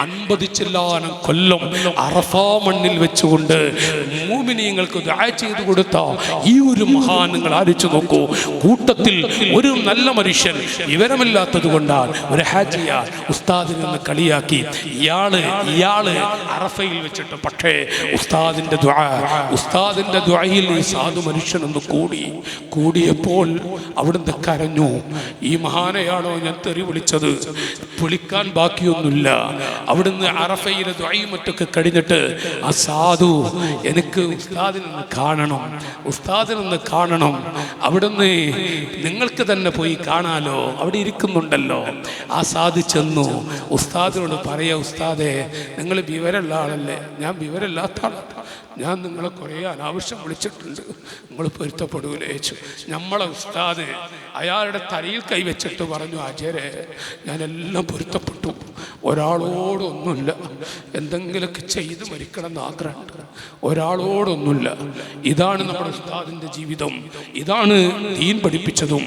50 ചില്ലാനം കൊല്ലം അറഫാ മണ്ണിൽ വെച്ചുകൊണ്ട് മുഅ്മിനീങ്ങൾക്ക് ദുആ ചെയ്തു കൊടുത്ത ഈ ഒരു മഹാൻ നിങ്ങൾ ആലോചിച്ച് നോക്കൂ. കൂട്ടത്തിൽ ഒരു നല്ല മനുഷ്യൻ വിവരമില്ലാത്തത് കൊണ്ടാണ് ഒരു ഹാജിയ ഉസ്താദിൽ നിന്ന് കളിയാക്കി ഇയാള് അറഫയിൽ വെച്ചിട്ട്. പക്ഷേ ഉസ്താദിന്റെ ദുആയിൽ ഈ സാധു മനുഷ്യനൊന്ന് കൂടിയപ്പോൾ അവിടുന്ന് കരഞ്ഞു. ഈ മഹാനെയാണോ ഞാൻ തെറി വിളിച്ചത്? വിളിക്കാൻ ബാക്കിയൊന്നുമില്ല. അവിടുന്ന് അറഫയിലെ ദുആയും മറ്റൊക്കെ കഴിഞ്ഞിട്ട് ആ സാധു എനിക്ക് ഉസ്താദിനൊന്ന് കാണണം, അവിടുന്ന് നിങ്ങൾക്ക് തന്നെ പോയി കാണാലോ, അവിടെ ഇരിക്കുന്നുണ്ടല്ലോ. ആ സാധു ചെന്നു ഉസ്താദിനോട് പറയാ, ഉസ്താദേ നിങ്ങൾ വിവരമുള്ള ആളല്ലേ? ഞാൻ വിവരമില്ലാത്ത ആളാണ്. ഞാൻ നിങ്ങളെ കുറേ അനാവശ്യം വിളിച്ചിട്ടുണ്ട്, നിങ്ങൾ പൊരുത്തപ്പെടൂലേ ചോദിച്ചു. നമ്മളെ ഉസ്താദ് അയാളുടെ തലയിൽ കൈവച്ചിട്ട് പറഞ്ഞു, അജയരെ ഞാനെല്ലാം പൊരുത്തപ്പെട്ടു, ഒരാളോടൊന്നുമില്ല, എന്തെങ്കിലുമൊക്കെ ചെയ്ത് മരിക്കണം എന്ന് ആഗ്രഹമുണ്ട്, ഒരാളോടൊന്നുമില്ല. ഇതാണ് നമ്മുടെ ഉസ്താദിൻ്റെ ജീവിതം, ഇതാണ് ദീൻ പഠിപ്പിച്ചതും.